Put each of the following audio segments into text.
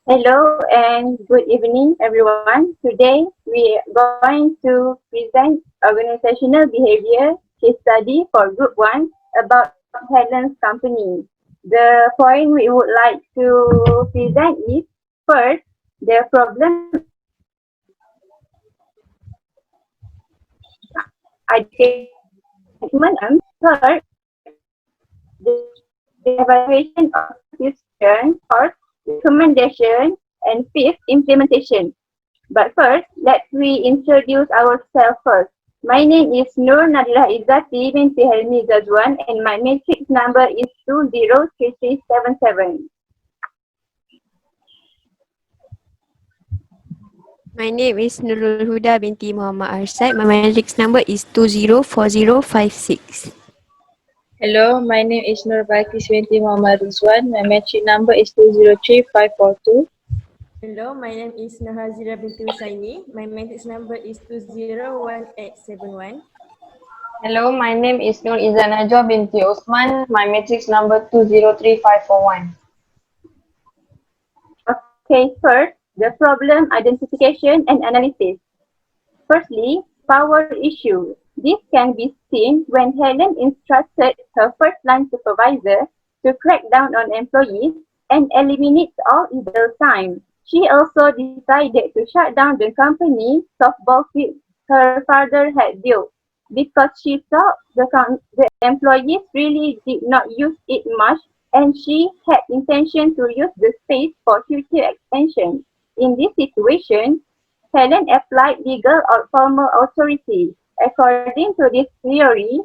Hello and good evening, everyone. Today we are going to present organizational behavior case study for Group 1 about Helen's company. The point we would like to present is first, the problem identification, third, the evaluation of decision, fourth, recommendation, and fifth, implementation. But first, let's we introduce ourselves first. My name is Nur Nadira Izzati binti Helmi Zazwan and my matrix number is 203377. My name is Nurul Huda binti Muhammad Arsyad. My matrix number is 204056. Hello, my name is Nur Balkis binti Muhammad Rizwan. My matric number is 203542. Hello, my name is Nahazira binti Husaini. My matrix number is 201871. Hello, my name is Nur Izzah Najwa binti Osman. My matrix number 203541. Okay, first, the problem identification and analysis. Firstly, power issue. This can be seen when Helen instructed her first-line supervisor to crack down on employees and eliminate all idle time. She also decided to shut down the company softball field her father had built because she thought the employees really did not use it much and she had intention to use the space for future expansion. In this situation, Helen applied legal or formal authority. According to this theory,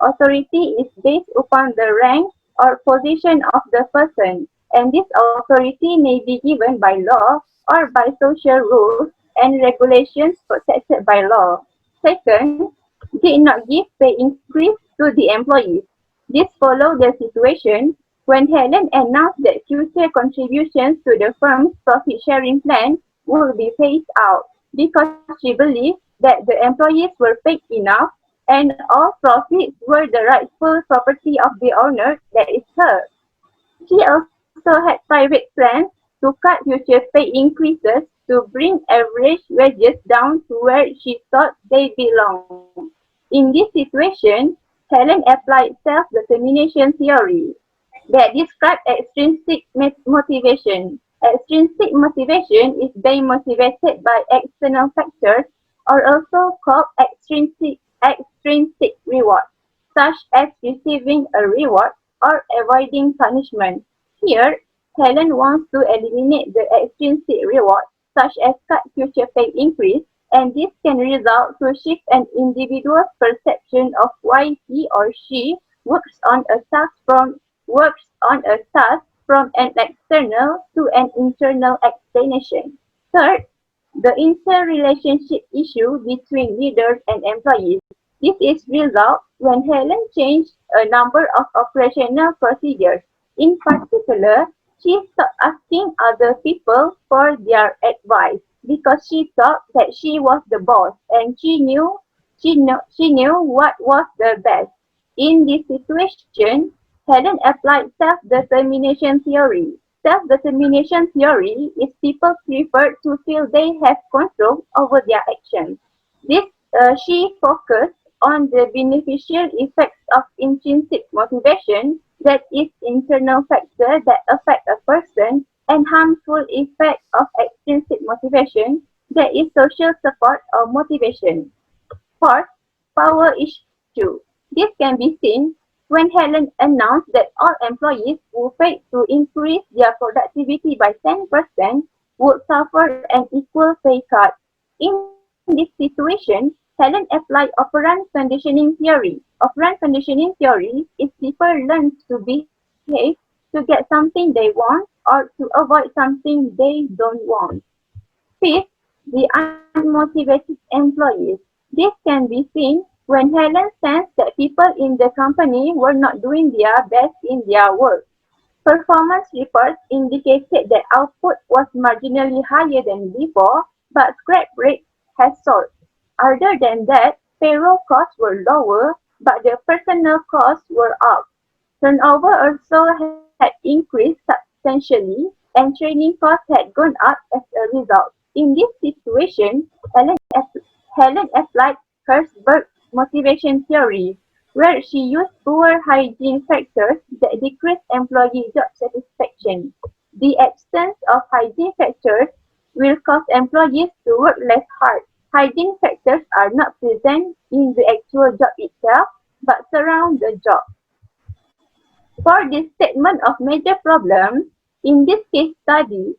authority is based upon the rank or position of the person, and this authority may be given by law or by social rules and regulations protected by law. Second, did not give pay increase to the employees. This followed the situation when Helen announced that future contributions to the firm's profit sharing plan would be phased out because she believed that the employees were paid enough and all profits were the rightful property of the owner, that is her. She also had private plans to cut future pay increases to bring average wages down to where she thought they belong. In this situation, Helen applied self-determination theory that describes extrinsic motivation. Extrinsic motivation is being motivated by external factors or also called extrinsic reward, such as receiving a reward or avoiding punishment. Here, Helen wants to eliminate the extrinsic reward, such as cut future pay increase, and this can result to shift an individual's perception of why he or she works on a task from an external to an internal explanation. Third, the interrelationship issue between leaders and employees. This is resolved when Helen changed a number of operational procedures. In particular, she stopped asking other people for their advice because she thought that she was the boss and she knew what was the best. In this situation, Helen applied self-determination theory. Self-determination theory is people prefer to feel they have control over their actions. This she focused on the beneficial effects of intrinsic motivation, that is internal factor that affect a person, and harmful effect of extrinsic motivation, that is social support or motivation. Fourth, power issue. This can be seen when Helen announced that all employees who failed to increase their productivity by 10% would suffer an equal pay cut. In this situation, Helen applied operant conditioning theory. Operant conditioning theory is people learn to behave to get something they want or to avoid something they don't want. Fifth, the unmotivated employees. This can be seen when Helen sensed that people in the company were not doing their best in their work. Performance reports indicated that output was marginally higher than before, but scrap rate has soared. Other than that, payroll costs were lower, but the personnel costs were up. Turnover also had increased substantially, and training costs had gone up as a result. In this situation, Helen applied Herzberg's motivation theory, where she used poor hygiene factors that decrease employee job satisfaction. The absence of hygiene factors will cause employees to work less hard. Hygiene factors are not present in the actual job itself, but surround the job. For this statement of major problems, in this study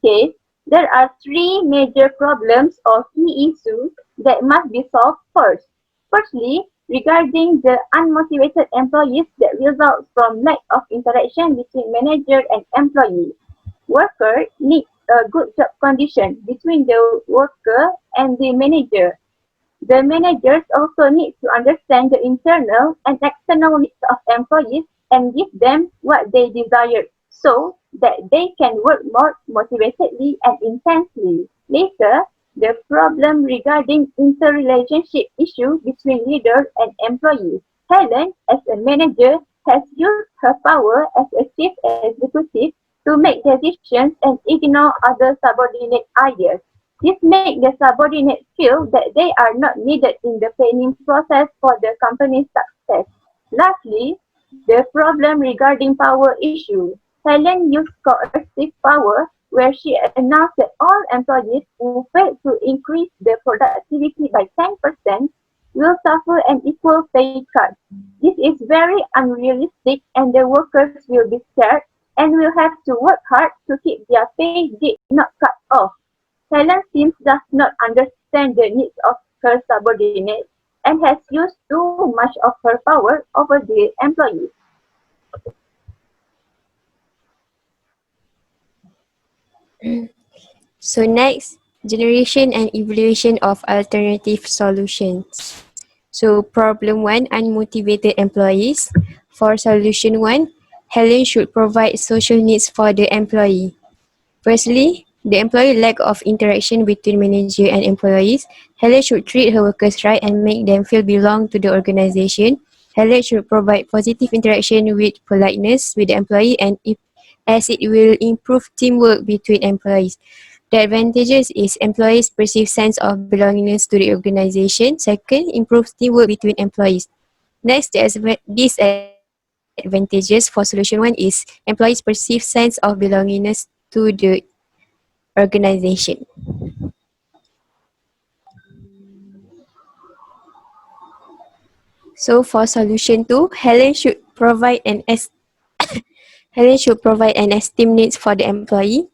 case, there are three major problems or key issues that must be solved first. Firstly, regarding the unmotivated employees that results from lack of interaction between manager and employee. Worker needs a good job condition between the worker and the manager. The managers also need to understand the internal and external needs of employees and give them what they desire so that they can work more motivatedly and intensely. Later, the problem regarding interrelationship issue between leader and employees. Helen, as a manager, has used her power as a chief executive to make decisions and ignore other subordinate ideas. This makes the subordinates feel that they are not needed in the planning process for the company's success. Lastly, the problem regarding power issue. Helen used coercive power where she announced that all employees who fail to increase their productivity by 10% will suffer an equal pay cut. This is very unrealistic and the workers will be scared and will have to work hard to keep their pay did not cut off. Helen seems does not understand the needs of her subordinates and has used too much of her power over the employees. So next, generation and evaluation of alternative solutions. So problem 1, unmotivated employees. For solution 1, Helen should provide social needs for the employee. Firstly, the employee lack of interaction between manager and employees. Helen should treat her workers right and make them feel belong to the organization. Helen should provide positive interaction with politeness with the employee and as it will improve teamwork between employees. The advantages is employees perceive sense of belongingness to the organization. Second, improves teamwork between employees. Next, the disadvantages for solution 1 is employees perceive sense of belongingness to the organization. So for solution 2, Helen should provide an esteem needs for the employee.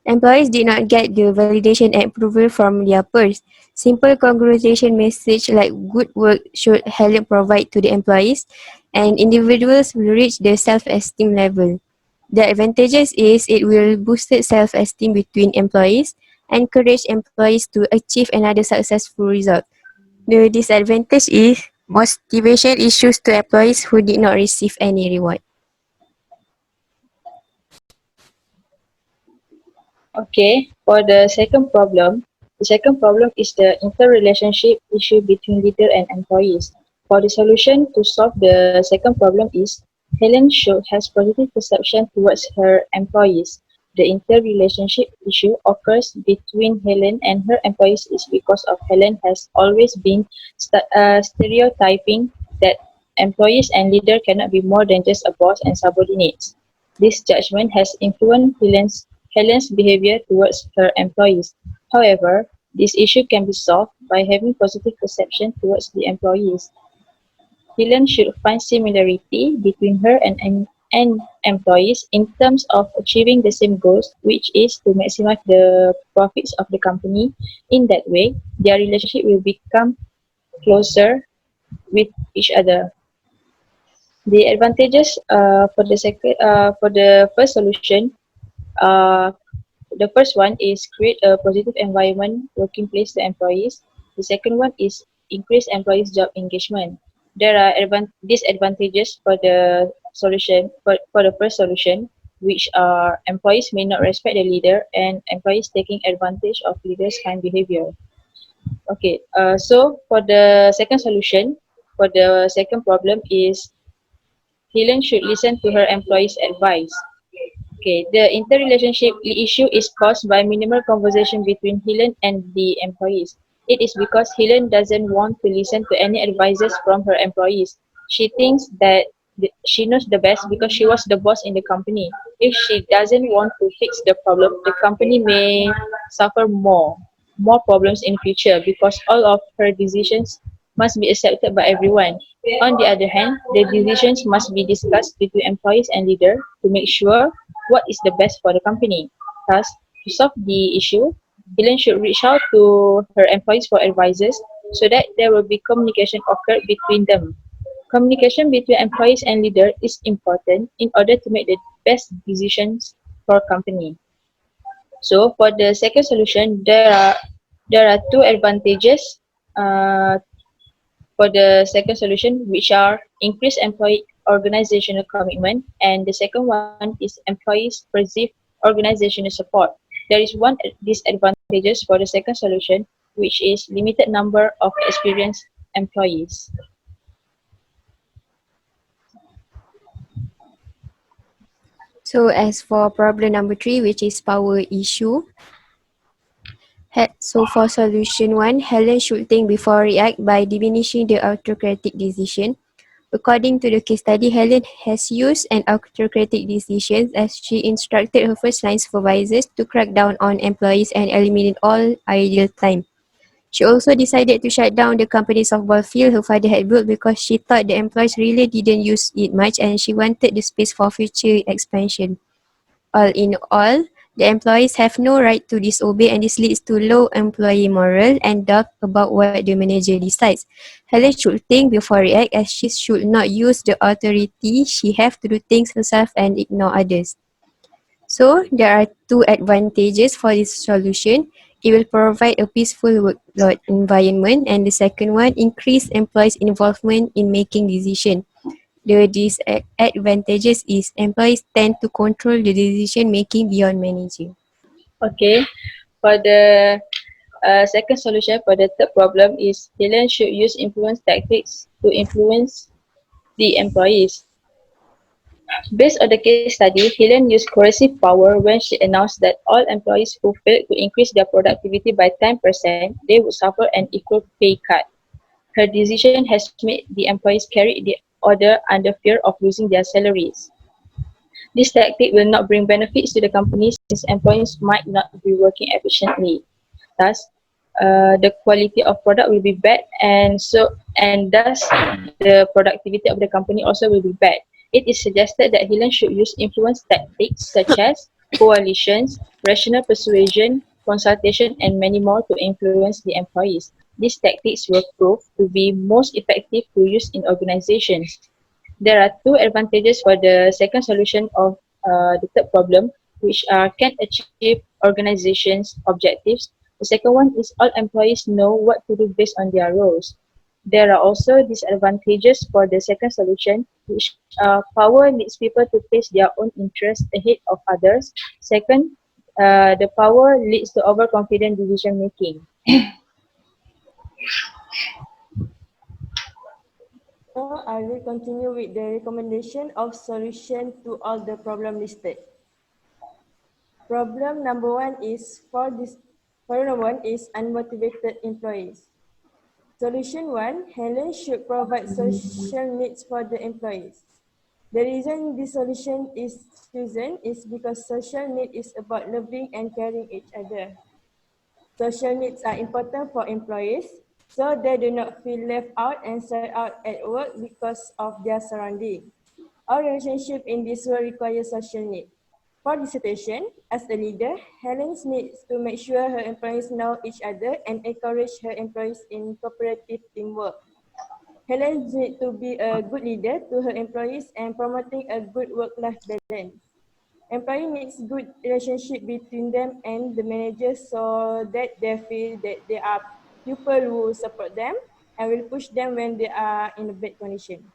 Employees did not get the validation and approval from their peers. Simple congratulation message like good work should Helen provide to the employees and individuals will reach the self-esteem level. The advantages is it will boost self-esteem between employees, encourage employees to achieve another successful result. The disadvantage is motivation issues to employees who did not receive any reward. Okay, for the second problem is the interrelationship issue between leader and employees. For the solution to solve the second problem is Helen should has positive perception towards her employees. The interrelationship issue occurs between Helen and her employees is because of Helen has always been stereotyping that employees and leader cannot be more than just a boss and subordinates. This judgment has influenced Helen's behavior towards her employees. However, this issue can be solved by having positive perception towards the employees. Helen should find similarity between her and employees in terms of achieving the same goals, which is to maximize the profits of the company. In that way, their relationship will become closer with each other. The advantages for the first solution, uh, the first one is create a positive environment working place to employees. The second one is increase employees' job engagement. There are disadvantages for the for the first solution, which are employees may not respect the leader and employees taking advantage of leaders' kind behavior. Okay, so for the second solution, for the second problem is Helen should listen to her employees' advice. Okay, the interrelationship issue is caused by minimal conversation between Helen and the employees. It is because Helen doesn't want to listen to any advices from her employees. She thinks that she knows the best because she was the boss in the company. If she doesn't want to fix the problem, the company may suffer more problems in future because all of her decisions must be accepted by everyone. On the other hand, the decisions must be discussed between employees and leader to make sure what is the best for the company. Thus, to solve the issue, Helen should reach out to her employees for advices so that there will be communication occurred between them. Communication between employees and leader is important in order to make the best decisions for company. So for the second solution, there are two advantages uh, for the second solution, which are increase employee organizational commitment, and the second one is employees perceive organizational support. There is one disadvantages for the second solution, which is limited number of experienced employees. So as for problem number 3, which is power issue, so for solution 1, Helen should think before react by diminishing the autocratic decision. According to the case study, Helen has used an autocratic decision as she instructed her first line supervisors to crack down on employees and eliminate all idle time. She also decided to shut down the company softball field her father had built because she thought the employees really didn't use it much and she wanted the space for future expansion. All in all, the employees have no right to disobey and this leads to low employee morale and doubt about what the manager decides. Helen should think before react as she should not use the authority she have to do things herself and ignore others. So there are two advantages for this solution. It will provide a peaceful workload environment and the second one, increase employees' involvement in making decisions. The disadvantages is employees tend to control the decision making beyond managing. Okay, for the second solution for the third problem is Helen should use influence tactics to influence the employees. Based on the case study, Helen used coercive power when she announced that all employees who failed to increase their productivity by 10%, they would suffer an equal pay cut. Her decision has made the employees carry the order under fear of losing their salaries. This tactic will not bring benefits to the company since employees might not be working efficiently. Thus, the quality of product will be bad, and thus the productivity of the company also will be bad. It is suggested that Helen should use influence tactics such as coalitions, rational persuasion, consultation, and many more to influence the employees. These tactics will prove to be most effective to use in organizations. There are two advantages for the second solution of the third problem, which can achieve organizations' objectives. The second one is all employees know what to do based on their roles. There are also disadvantages for the second solution, which power leads people to place their own interests ahead of others. Second, the power leads to overconfident decision making. Now I will continue with the recommendation of solution to all the problem listed. Problem number one is unmotivated employees. Solution 1, Helen should provide social needs for the employees. The reason this solution is chosen is because social need is about loving and caring each other. Social needs are important for employees so they do not feel left out and shut out at work because of their surrounding. Our relationship in this world requires social need. For this situation, as a leader, Helen needs to make sure her employees know each other and encourage her employees in cooperative teamwork. Helen needs to be a good leader to her employees and promoting a good work-life balance. Employee needs good relationship between them and the manager so that they feel that there are people who support them and will push them when they are in a bad condition.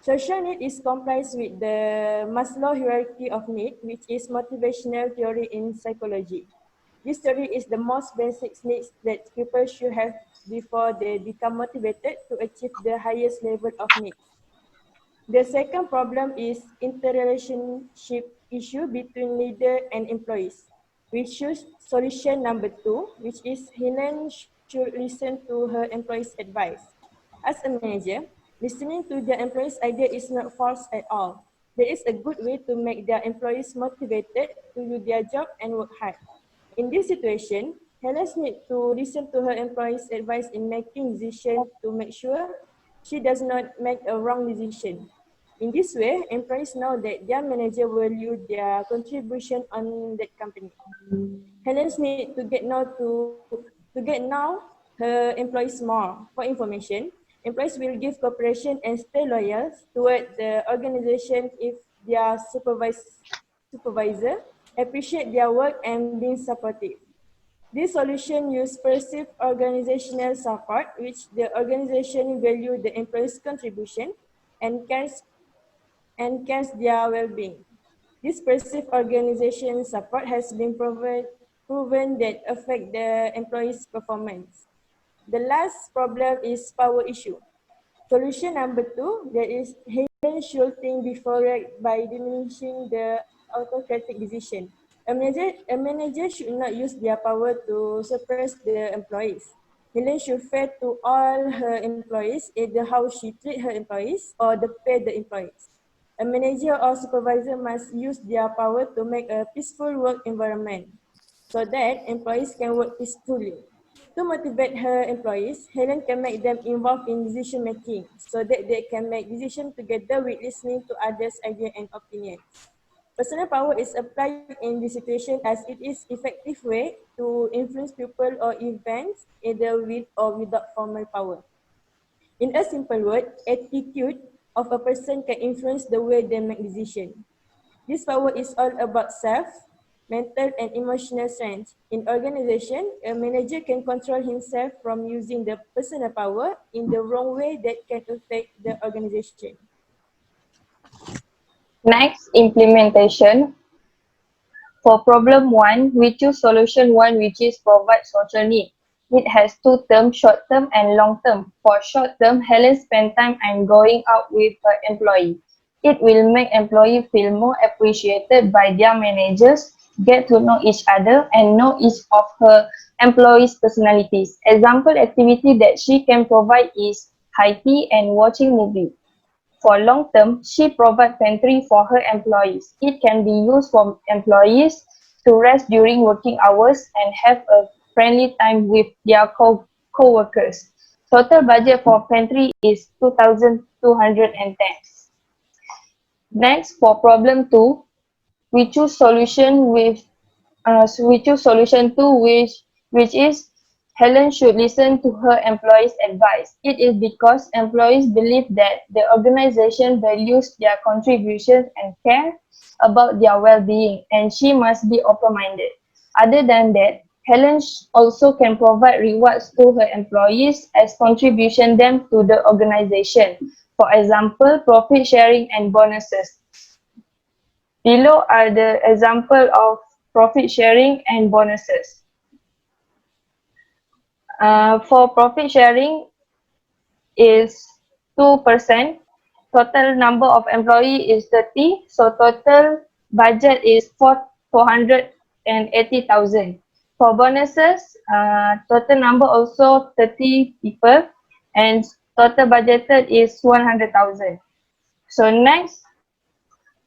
Social need is complies with the Maslow hierarchy of need, which is motivational theory in psychology. This theory is the most basic needs that people should have before they become motivated to achieve the highest level of needs. The second problem is interrelationship issue between leader and employees. We choose solution number 2, which is Helen should listen to her employees' advice. As a manager, listening to their employees' idea is not false at all. There is a good way to make their employees motivated to do their job and work hard. In this situation, Helen needs to listen to her employees' advice in making decisions to make sure she does not make a wrong decision. In this way, employees know that their manager value their contribution on that company. Helen's need to get know her employees more. For information, employees will give cooperation and stay loyal toward the organization if their supervisor appreciate their work and being supportive. This solution use perceived organizational support, which the organization value the employees' contribution and cares their well-being. This perceived organization support has been proven that affect the employees' performance. The last problem is power issue. Solution number 2, that is Helen should think before react by diminishing the autocratic decision. A manager should not use their power to suppress the employees. Helen should fair to all her employees, either how she treat her employees or the pay the employees. A manager or supervisor must use their power to make a peaceful work environment so that employees can work peacefully. To motivate her employees, Helen can make them involved in decision making so that they can make decisions together with listening to others' ideas and opinions. Personal power is applied in this situation as it is effective way to influence people or events either with or without formal power. In a simple word, attitude of a person can influence the way they make decisions. This power is all about self, mental and emotional strength. In organization, a manager can control himself from using the personal power in the wrong way that can affect the organization. Next, implementation. For problem 1, we choose solution 1, which is provide social need. It has two terms, short term and long term. For short term, Helen spend time and going out with her employee. It will make employee feel more appreciated by their managers, get to know each other and know each of her employees' personalities. Example activity that she can provide is high tea and watching movie. For long term, she provides pantry for her employees. It can be used for employees to rest during working hours and have a friendly time with their co-workers. Total budget for pantry is 2,210. Next, for problem 2, we choose solution with we choose solution 2, which is Helen should listen to her employees' advice. It is because employees believe that the organization values their contributions and care about their well-being, and she must be open-minded. Other than that, Helen also can provide rewards to her employees as contribution them to the organization. For example, profit sharing and bonuses. Below are the example of profit sharing and bonuses. For profit sharing is 2%. Total number of employee is 30. So total budget is 480,000. For bonuses, total number also 30 people and total budgeted is 100,000. So next,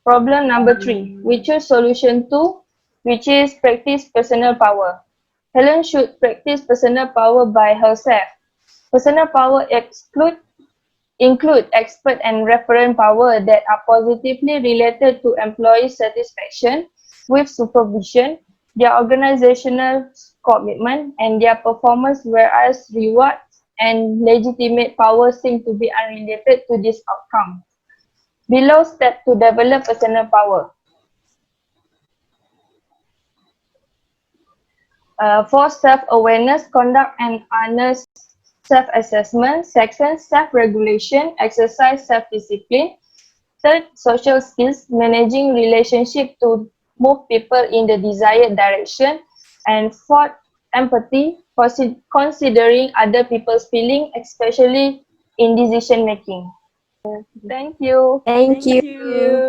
problem number 3, we choose solution 2, which is practice personal power. Helen should practice personal power by herself. Personal power include expert and referent power that are positively related to employee satisfaction with supervision, their organizational commitment, and their performance, whereas rewards and legitimate power seem to be unrelated to this outcome. Below step to develop personal power. For self-awareness, conduct an honest self-assessment. Second, self-regulation, exercise self-discipline. Third, social skills, managing relationship to move people in the desired direction. And fourth, empathy, considering other people's feelings, especially in decision making. Thank you. Thank Thank you. you.